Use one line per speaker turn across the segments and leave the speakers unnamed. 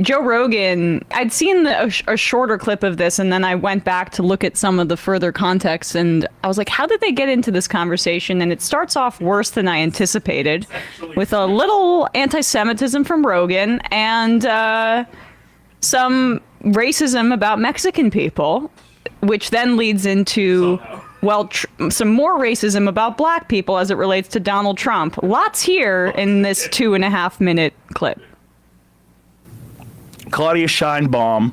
Joe Rogan, I'd seen a shorter clip of this, and then I went back to look at some of the further context, and I was like, how did they get into this conversation? And it starts off worse than I anticipated, with a little anti-Semitism from Rogan and some racism about Mexican people, which then leads into, well, some more racism about black people as it relates to Donald Trump. Lots here in this 2.5-minute clip.
Claudia Sheinbaum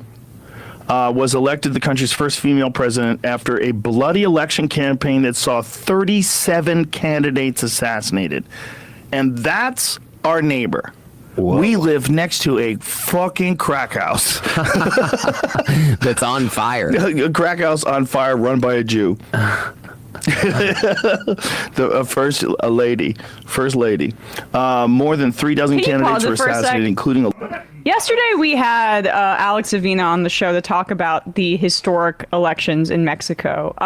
was elected the country's first female president after a bloody election campaign that saw 37 candidates assassinated. And that's our neighbor. Whoa. We live next to a fucking crack house.
That's on fire.
A crack house on fire run by a Jew. First lady. More than 3 dozen candidates were assassinated, including a...
Yesterday we had Alex Avina on the show to talk about the historic elections in Mexico.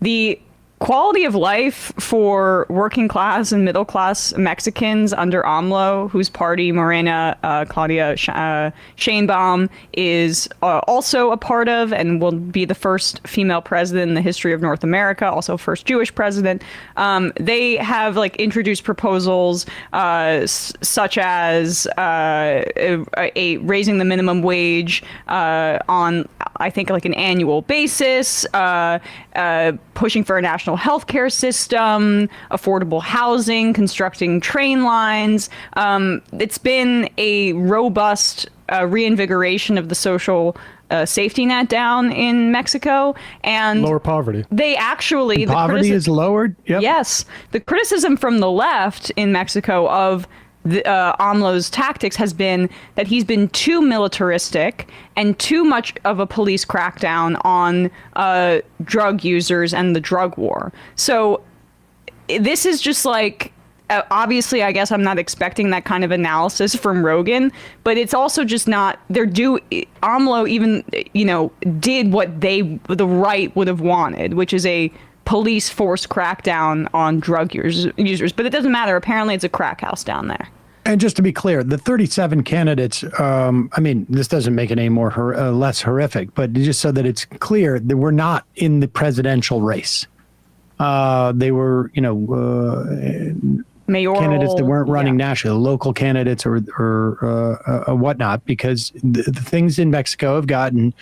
The quality of life for working class and middle class Mexicans under AMLO, whose party Morena, Claudia Sheinbaum, is also a part of and will be the first female president in the history of North America, also first Jewish president. They have introduced proposals such as raising the minimum wage on, I think, an annual basis, pushing for a national healthcare system, affordable housing, constructing train lines. It's been a robust reinvigoration of the social safety net down in Mexico, and
lower poverty.
They actually
poverty is lowered. Yep.
Yes, the criticism from the left in Mexico of AMLO's tactics has been that he's been too militaristic and too much of a police crackdown on drug users and the drug war. So this is just obviously, I guess I'm not expecting that kind of analysis from Rogan, but it's also just not, AMLO even, did what the right would have wanted, which is a police force crackdown on drug users. But it doesn't matter. Apparently it's a crack house down there.
And just to be clear, the 37 candidates, this doesn't make it any more less horrific, but just so that it's clear that we're not in the presidential race. They were,
mayoral
candidates that weren't running nationally, local candidates or whatnot, because the things in Mexico have gotten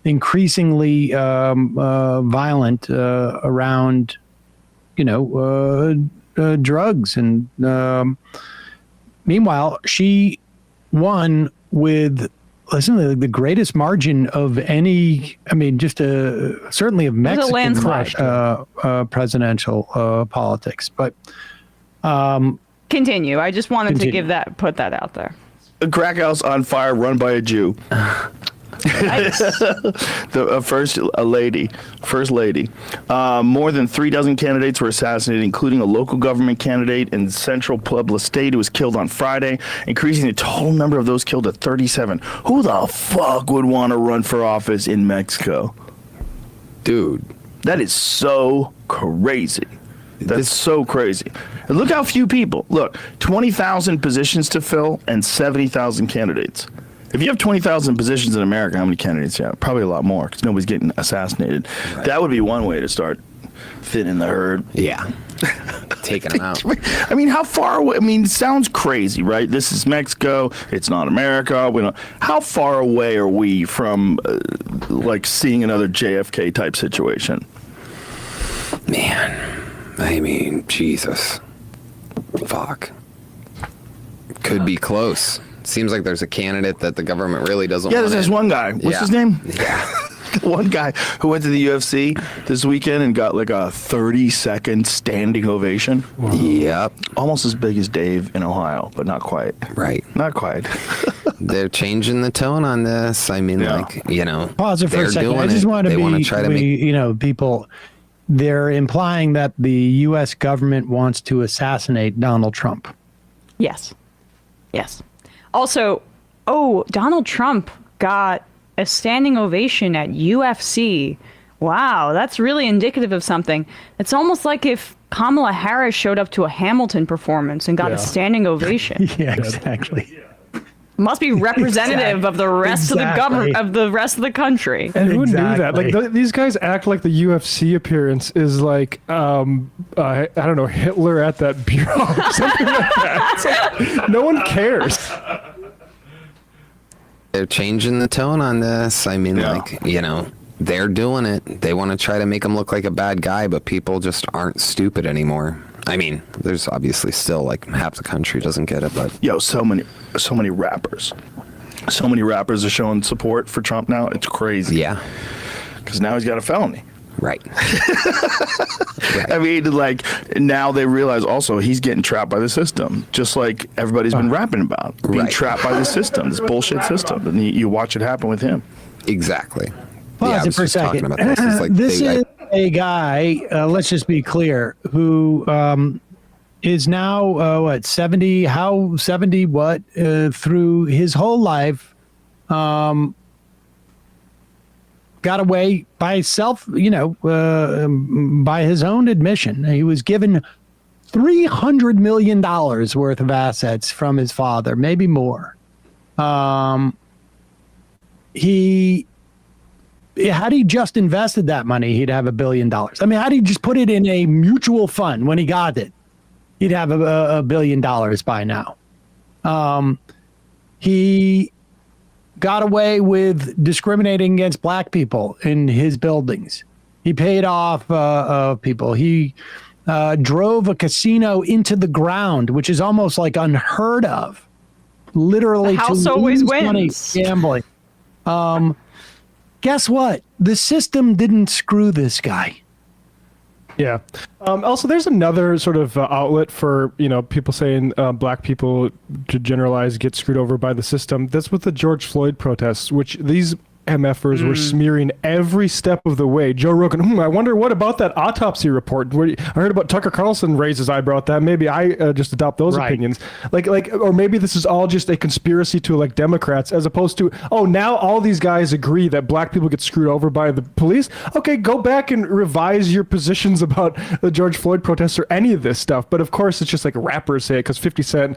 increasingly violent around, drugs. And meanwhile, she won with the greatest margin of any, certainly of Mexican presidential politics. But
continue. I just wanted to put that out there.
A crack house on fire run by a Jew. First lady. More than 3 dozen candidates were assassinated, including a local government candidate in Central Puebla State who was killed on Friday, increasing the total number of those killed to 37. Who the fuck would want to run for office in Mexico?
Dude.
That is so crazy. That's so crazy. And look how few people. Look, 20,000 positions to fill and 70,000 candidates. If you have 20,000 positions in America, how many candidates you have? Probably a lot more, because nobody's getting assassinated. Right. That would be one way to start thinning the herd.
Yeah. Taking them out.
How far away? It sounds crazy, right? This is Mexico. It's not America. How far away are we from, seeing another JFK type situation?
Man, Jesus. Fuck. Could be close. Seems like there's a candidate that the government really doesn't want.
Yeah, there's one guy. What's his name?
Yeah.
One guy who went to the UFC this weekend and got a 30-second standing ovation.
Wow. Yep.
Almost as big as Dave in Ohio, but not quite.
Right.
Not quite.
They're changing the tone on this.
Pause it for a second. I just want to
try to make
people. They're implying that the U.S. government wants to assassinate Donald Trump.
Yes. Also, Donald Trump got a standing ovation at UFC. Wow, that's really indicative of something. It's almost like if Kamala Harris showed up to a Hamilton performance and got a standing ovation.
Yeah, exactly.
Must be representative of the rest of the government, of the rest of the country.
And who knew that? Like these guys act like the UFC appearance is like I don't know, Hitler at that bureau, something like that. It's like, no one cares.
They're changing the tone on this. I mean, like, you know, they're doing it. They want to try to make him look like a bad guy, but people just aren't stupid anymore. I mean, there's obviously still like half the country doesn't get it, but
so many rappers. So many rappers are showing support for Trump now. It's crazy.
Yeah.
Because now he's got a felony.
Right.
I mean, like, now they realize also he's getting trapped by the system, just like everybody's been rapping about, being trapped by the system, this bullshit system. And you watch it happen with him.
Exactly.
Pause it for a second. This is a guy, let's just be clear, who is now, 70, through his whole life, got away by himself, by his own admission. He was given $300 million worth of assets from his father, maybe more. Had he just invested that money, he'd have $1 billion. I mean, had he just put it in a mutual fund when he got it, he'd have $1 billion by now. He got away with discriminating against black people in his buildings. He paid off people. He drove a casino into the ground, which is almost like unheard of. Literally,
the house
to
always
lose
wins.
money gambling. Guess what? The system didn't screw this guy.
Yeah. Also, there's another sort of outlet for, people saying black people, to generalize, get screwed over by the system. That's with the George Floyd protests, which these MFers were smearing every step of the way. Joe Rogan, I wonder what about that autopsy report? I heard about Tucker Carlson raised his eyebrow at that. Maybe I just adopt those opinions. Like, or maybe this is all just a conspiracy to elect Democrats, as opposed to, now all these guys agree that black people get screwed over by the police. Okay, go back and revise your positions about the George Floyd protests or any of this stuff. But of course, it's just like rappers say it because 50 Cent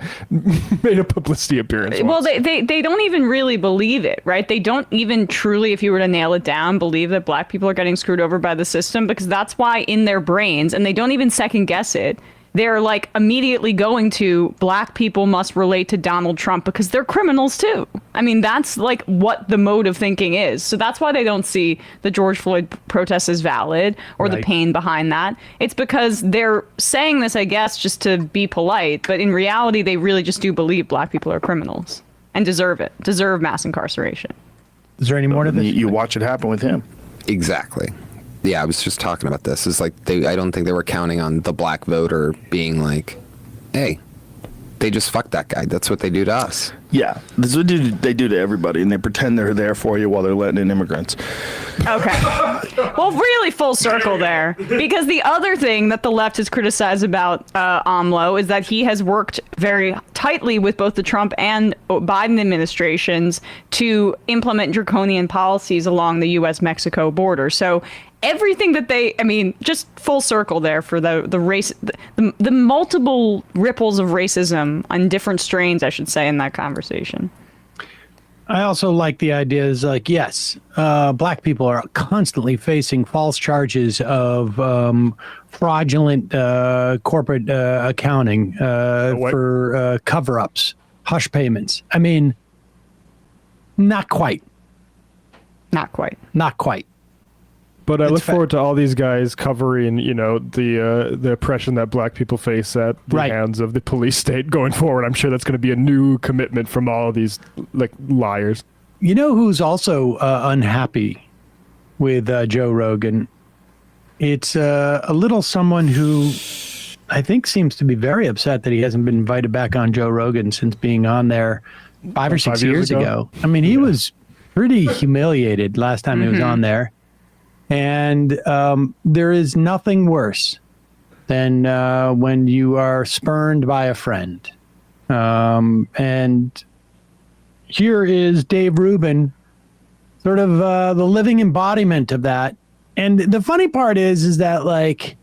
made a publicity appearance.
Well, they don't even really believe it, right? They don't even truly, if you were to nail it down, believe that black people are getting screwed over by the system, because that's why in their brains, and they don't even second guess it, they're like immediately going to black people must relate to Donald Trump because they're criminals too. I mean, that's like what the mode of thinking is. So that's why they don't see the George Floyd protests as valid or the pain behind that. It's because they're saying this, I guess, just to be polite, but in reality, they really just do believe black people are criminals and deserve mass incarceration.
Is there any more to this?
You watch it happen with him.
Exactly. Yeah, I was just talking about this. It's like I don't think they were counting on the black voter being like, hey, they just fucked that guy. That's what they do to us.
Yeah, this is what they do to everybody, and they pretend they're there for you while they're letting in immigrants.
Okay. Well, really full circle there, because the other thing that the left has criticized about AMLO is that he has worked very tightly with both the Trump and Biden administrations to implement draconian policies along the U.S.-Mexico border. So everything that just full circle there for the race, the multiple ripples of racism on different strains, I should say, in that conversation.
I also like the idea is like, yes, black people are constantly facing false charges of fraudulent corporate accounting for cover-ups, hush payments. I mean, not quite.
Not quite.
Not quite.
But I look forward to all these guys covering, the oppression that black people face at the hands of the police state going forward. I'm sure that's going to be a new commitment from all of these liars.
You know who's also unhappy with Joe Rogan? It's a little someone who I think seems to be very upset that he hasn't been invited back on Joe Rogan since being on there 5 or 6 years ago. I mean, he was pretty humiliated last time he was on there. And there is nothing worse than when you are spurned by a friend. And here is Dave Rubin, sort of the living embodiment of that. And the funny part is that, like,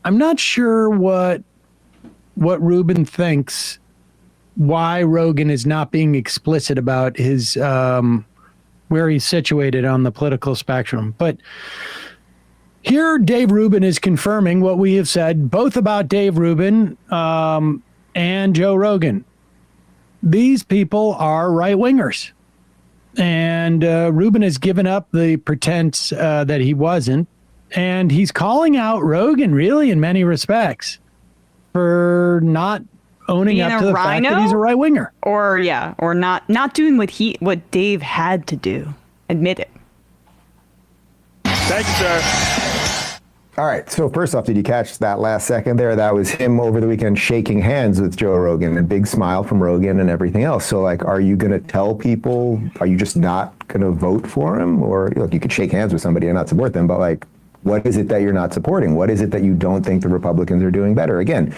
I'm not sure what Rubin thinks why Rogan is not being explicit about his where he's situated on the political spectrum. But here, Dave Rubin is confirming what we have said, both about Dave Rubin and Joe Rogan. These people are right-wingers. And Rubin has given up the pretense that he wasn't. And he's calling out Rogan, really, in many respects, for not owning
Being
up
a
to the fact that
rhino?
he's a right-winger.
Or not doing what Dave had to do. Admit it.
Thank you, sir.
All right. So first off, did you catch that last second there? That was him over the weekend shaking hands with Joe Rogan, a big smile from Rogan and everything else. So like, are you going to tell people, are you just not going to vote for him? Or look, you could shake hands with somebody and not support them, but like, what is it that you're not supporting? What is it that you don't think the Republicans are doing better? Again,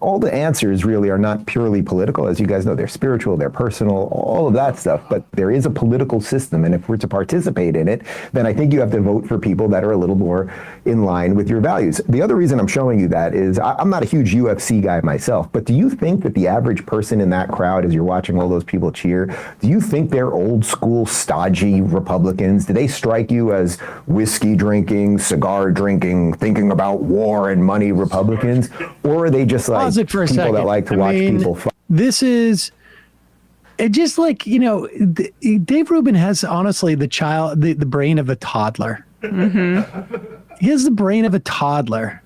all the answers really are not purely political. As you guys know, they're spiritual, they're personal, all of that stuff. But there is a political system. And if we're to participate in it, then I think you have to vote for people that are a little more in line with your values. The other reason I'm showing you that is I'm not a huge UFC guy myself, but do you think that the average person in that crowd, as you're watching all those people cheer, do you think they're old school, stodgy Republicans? Do they strike you as whiskey drinking, cigar drinking, thinking about war and money Republicans? Or are they just like
Pause it for a
people
second.
that like to watch people fight?
This is it, just like, Dave Rubin has honestly the brain of a toddler. Mm-hmm. He has the brain of a toddler.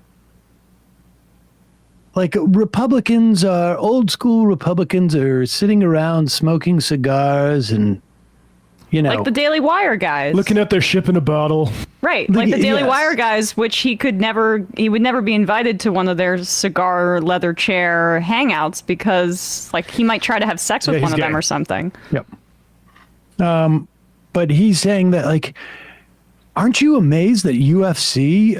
Like Republicans are old school Republicans are sitting around smoking cigars and
like the Daily Wire guys.
Looking at their ship in a bottle.
Right, like the Daily
Yes.
Wire guys, which he would never be invited to one of their cigar leather chair hangouts because like he might try to have sex with
Yeah,
one
he's
of them
gay.
or something.
Yep. But he's saying that, like, aren't you amazed that UFC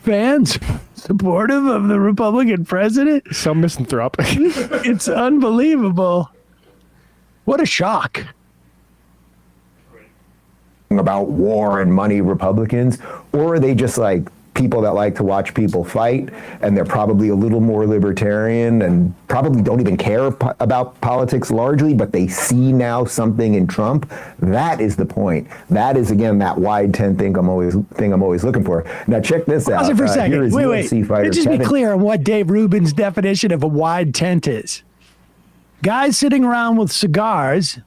fans supportive of the Republican president?
So misanthropic.
It's unbelievable. What a shock.
About war and money Republicans, or are they just like people that like to watch people fight and they're probably a little more libertarian and probably don't even care about politics largely, but they see now something in Trump? That is the point. That is, again, that wide tent thing I'm always looking for. Now check this out.
Pause it for a
Here
second.
is
Wait.
UFC fighter
Let's just be
Kevin.
clear on what Dave Rubin's definition of a wide tent is. Guys sitting around with cigars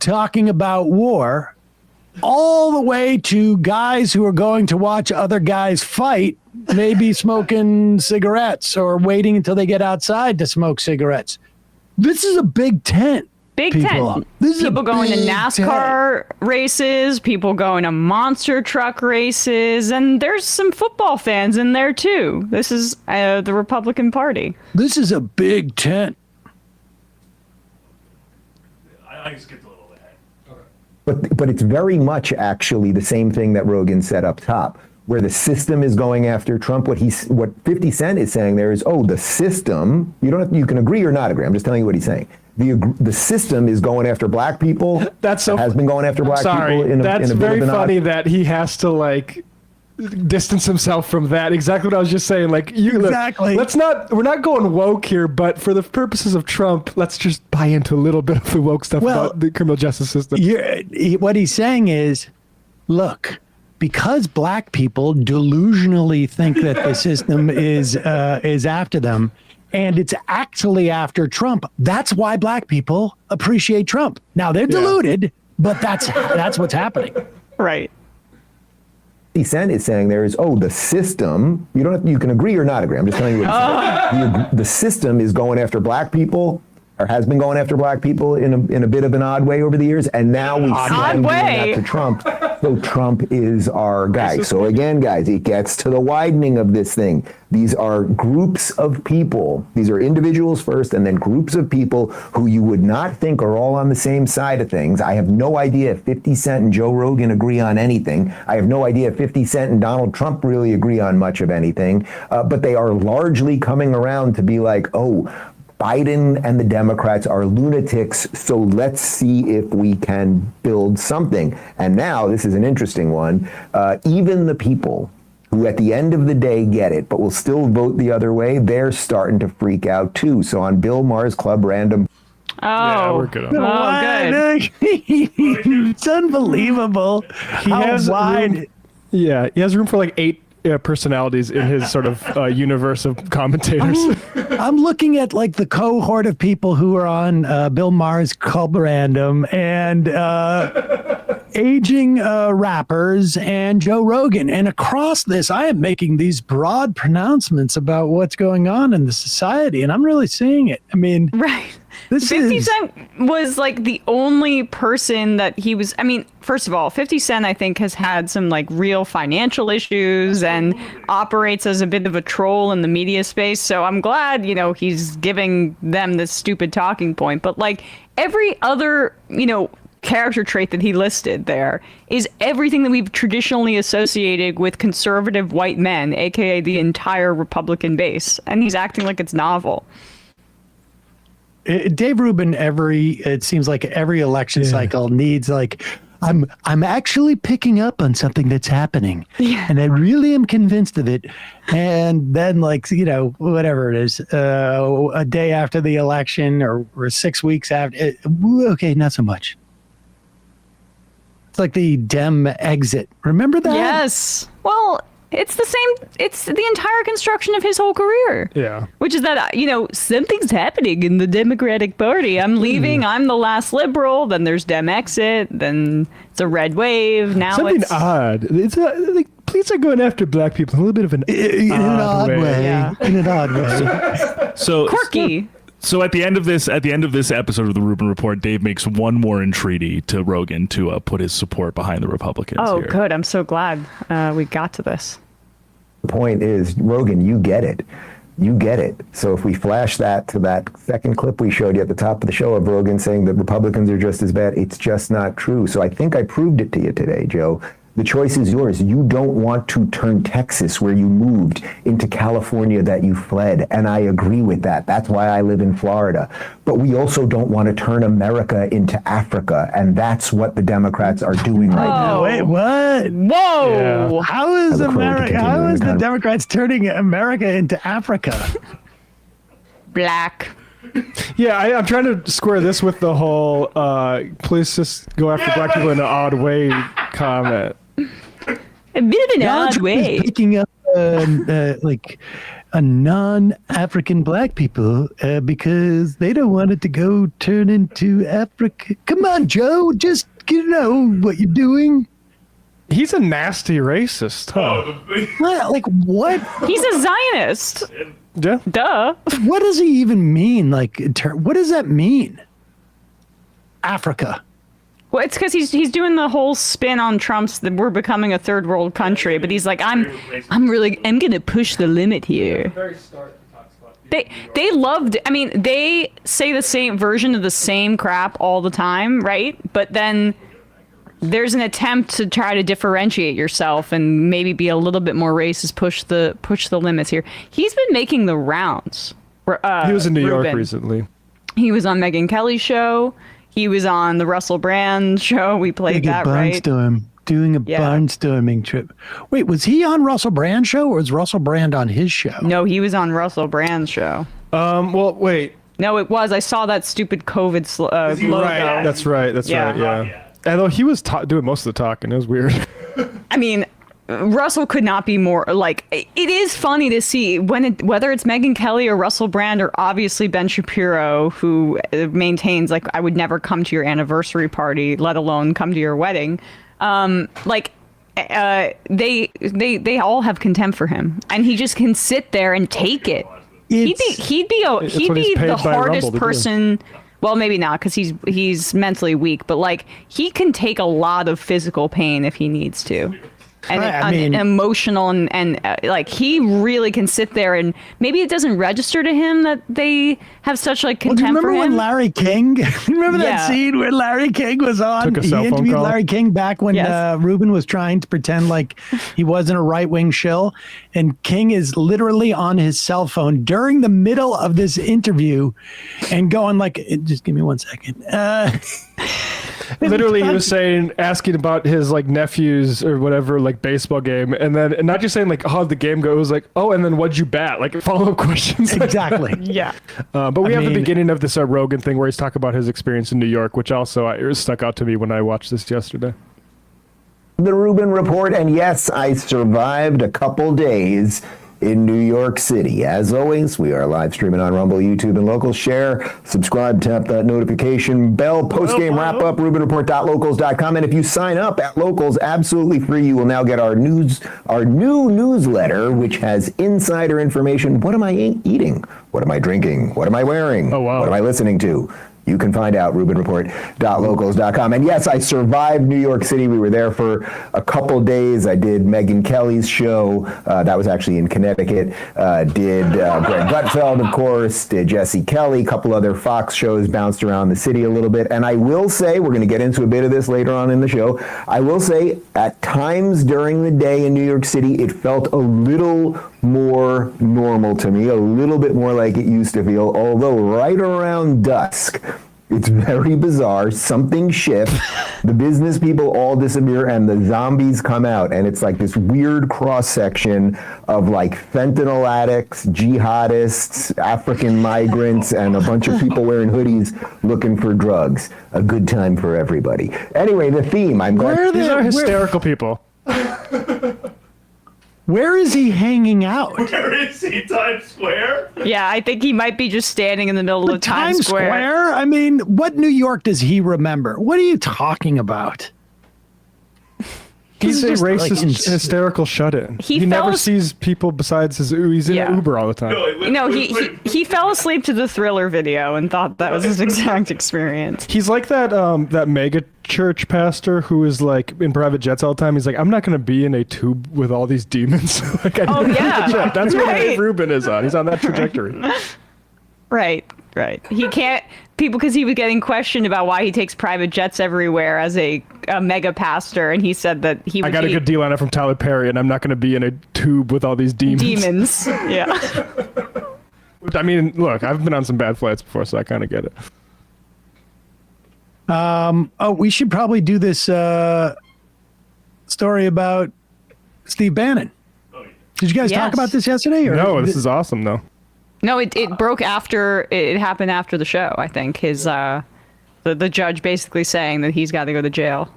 talking about war, all the way to guys who are going to watch other guys fight, maybe smoking cigarettes or waiting until they get outside to smoke cigarettes. This is a big tent.
Big
people.
tent.
This is a
People going to
big
NASCAR races, people going to monster truck races, and there's some football fans in there too. This is the Republican Party.
This is a big tent.
I skipped a little ahead.
But it's very much actually the same thing that Rogan said up top, where the system is going after Trump. What 50 Cent is saying there is, the system. You can agree or not agree. I'm just telling you what he's saying. The system is going after black people.
That's so.
Has been going after black
Sorry,
people.
that's
in a bit
very
of an
funny that he has to like distance himself from that. Exactly what I was just saying. Like
Exactly.
We're not going woke here, but for the purposes of Trump, let's just buy into a little bit of the woke stuff about the criminal justice system.
What he's saying is, look, because black people delusionally think that the system is after them, and it's actually after Trump. That's why black people appreciate Trump. Now they're deluded, but that's what's happening.
Right.
50 Cent is saying there is, the system. You can agree or not agree. I'm just telling you what he's saying. The system is going after black people, or has been going after black people in a bit of an odd way over the years, and now we see them doing that to Trump. So Trump is our guy. So again, guys, it gets to the widening of this thing. These are groups of people. These are individuals first, and then groups of people who you would not think are all on the same side of things. I have no idea if 50 Cent and Joe Rogan agree on anything. I have no idea if 50 Cent and Donald Trump really agree on much of anything. But they are largely coming around to be like, Biden and the Democrats are lunatics, so let's see if we can build something. And now, this is an interesting one, even the people who at the end of the day get it, but will still vote the other way, they're starting to freak out too. So on Bill Maher's Club Random
Yeah, we're good on that.
Oh, good.
It's unbelievable.
He has
wide.
room, yeah, he has room for like 8 personalities in his sort of universe of commentators.
I'm looking at like the cohort of people who are on Bill Maher's Club Random and aging rappers and Joe Rogan. And across this, I am making these broad pronouncements about what's going on in the society. And I'm really seeing it. I mean,
Right.
this
50
is...
Cent was like the only person that he was. I mean, first of all, 50 Cent, I think, has had some like real financial issues and operates as a bit of a troll in the media space. So I'm glad, he's giving them this stupid talking point. But like every other, character trait that he listed there is everything that we've traditionally associated with conservative white men, aka the entire Republican base. And he's acting like it's novel.
Dave Rubin, it seems like every election cycle needs like, I'm actually picking up on something that's happening, and I really am convinced of it. And then, like, whatever it is, a day after the election or 6 weeks after, okay, not so much. It's like the Dem exit. Remember that?
Yes. Well, it's the same. It's the entire construction of his whole career.
Yeah.
Which is that, something's happening in the Democratic Party. I'm leaving. I'm the last liberal. Then there's Dem exit. Then it's a red wave. Now
Something
it's
odd. It's like, police are going after black people in a little bit of an odd way.
Yeah.
In an odd way.
So
quirky.
So at the end of this episode of the Rubin Report, Dave makes one more entreaty to Rogan to put his support behind the Republicans.
Oh,
here.
good. I'm so glad we got to this.
The point is, Rogan, you get it. You get it. So if we flash that to that second clip we showed you at the top of the show of Rogan saying that Republicans are just as bad, it's just not true. So I think I proved it to you today, Joe. The choice is yours. You don't want to turn Texas, where you moved, into California that you fled. And I agree with that. That's why I live in Florida. But we also don't want to turn America into Africa. And that's what the Democrats are doing right now.
Wait, what?
Whoa.
Yeah.
How is
I look forward to
America? How
continuing
is
the
the
con-
Democrats turning America into Africa?
Black.
Yeah, I'm trying to square this with the whole police just go after black people in an odd way comment.
A bit of an odd
Trump
way.
is picking up like a non-African black people because they don't want it to go turn into Africa. Come on, Joe, just what you're doing.
He's a nasty racist, huh?
What? Like what?
He's a Zionist.
Yeah.
Duh.
What does he even mean? Like, what does that mean? Africa.
Well, it's because he's doing the whole spin on Trump's that we're becoming a third world country, but he's like, I'm gonna push the limit here. They loved. I mean, they say the same version of the same crap all the time, right? But then there's an attempt to try to differentiate yourself and maybe be a little bit more racist, push the limits here. He's been making the rounds.
He was in New York
Rubin.
recently.
He was on Megyn Kelly's show. He was on the Russell Brand show. We played that, right?
Doing a barnstorming trip. Wait, was he on Russell Brand's show or was Russell Brand on his show?
No, he was on Russell Brand's show.
Well, wait.
No, it was. I saw that stupid COVID logo.
Right. That's right. Yeah. Although he was doing most of the talking. It was weird.
I mean, Russell could not be more like. It is funny to see whether it's Megyn Kelly or Russell Brand or obviously Ben Shapiro, who maintains like I would never come to your anniversary party, let alone come to your wedding. They all have contempt for him, and he just can sit there and take it. He'd be the hardest person. Well, maybe not because he's mentally weak, but like he can take a lot of physical pain if he needs to. And emotional and like he really can sit there and maybe it doesn't register to him that they have such like contempt
do you remember
for him.
when Larry King? Remember that scene where Larry King was on?
Took a
He
cell phone
interviewed
call?
Larry King back when Rubin was trying to pretend like he wasn't a right-wing shill, and King is literally on his cell phone during the middle of this interview, and going like, "Just give me 1 second."
Literally, he was asking about his like nephews or whatever, like baseball game, and not just saying like how'd the game go. It was like, oh, and then what'd you bat? Like follow up questions.
Exactly.
Yeah.
But we have the beginning of this Rogan thing where he's talking about his experience in New York, which also it stuck out to me when I watched this yesterday.
The Rubin Report, and yes, I survived a couple days in New York City. As always, we are live streaming on Rumble, YouTube, and Locals. Share, subscribe, tap that notification bell. Post-game wrap-up, RubinReport.locals.com. And if you sign up at Locals, absolutely free, you will now get our new newsletter, which has insider information. What am I eating? What am I drinking? What am I wearing?
Oh, wow.
What am I listening to? You can find out RubinReport.locals.com. And yes, I survived New York City. We were there for a couple days. I did Megyn Kelly's show. That was actually in Connecticut. Did Greg Gutfeld, of course. Did Jesse Kelly. A couple other Fox shows. Bounced around the city a little bit. And I will say, we're going to get into a bit of this later on in the show. I will say, at times during the day in New York City, it felt a little more normal to me, a little bit more like it used to feel, although right around dusk, it's very bizarre. Something shifts. The business people all disappear and the zombies come out. And it's like this weird cross-section of like fentanyl addicts, jihadists, African migrants, and a bunch of people wearing hoodies looking for drugs. A good time for everybody. Anyway, the theme.
These are hysterical people.
Where is he hanging out?
Where is he? Times Square?
Yeah, I think he might be just standing in the middle of Times Square.
I mean, what New York does he remember? What are you talking about?
He's a
just,
racist,
like,
hysterical shut-in.
He
never
fell
sees people besides he's in an Uber all the time.
No, he fell asleep to the Thriller video and thought that was his exact experience.
He's like that mega church pastor who is like in private jets all the time. He's like, I'm not going to be in a tube with all these demons. Like, I need a jet. That's what Dave Rubin is on. He's on that trajectory.
Right. He can't because he was getting questioned about why he takes private jets everywhere as a mega pastor, and he said that
I got a good deal on it from Tyler Perry, and I'm not going to be in a tube with all these demons.
Yeah.
Which, I mean, look, I've been on some bad flights before, so I kind of get it.
We should probably do this story about Steve Bannon. Did you guys talk about this yesterday? Or
No, this is awesome, though.
No, it broke after it happened after the show. I think his the judge basically saying that he's got to go to jail.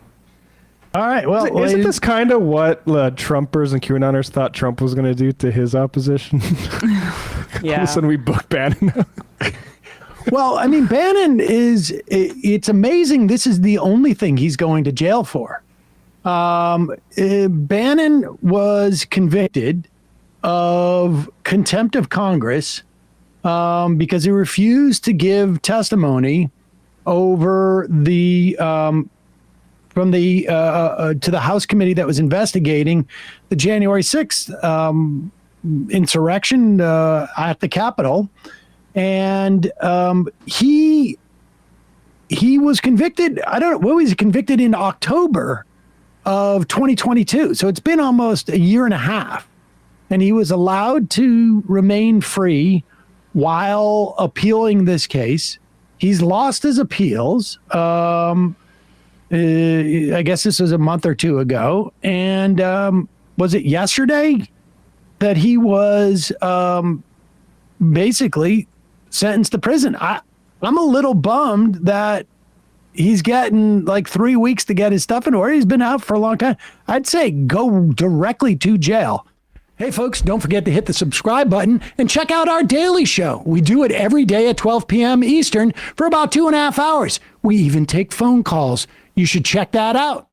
All right. Well,
isn't this kind of what Trumpers and QAnoners thought Trump was going to do to his opposition?
Yeah.
All of a sudden we book Bannon.
Well, I mean, Bannon it's amazing. This is the only thing he's going to jail for. Bannon was convicted of contempt of Congress because he refused to give testimony over the from the to the House committee that was investigating the January 6th insurrection at the Capitol, and he was convicted. I don't know. What was he convicted in October of 2022? So it's been almost a year and a half, and he was allowed to remain free while appealing this case. He's lost his appeals. I guess this was a month or two ago. And was it yesterday that he was basically sentenced to prison? I'm a little bummed that he's getting like 3 weeks to get his stuff in order. He's been out for a long time. I'd say go directly to jail. Hey, folks, don't forget to hit the subscribe button and check out our daily show. We do it every day at 12 p.m. Eastern for about 2.5 hours. We even take phone calls. You should check that out.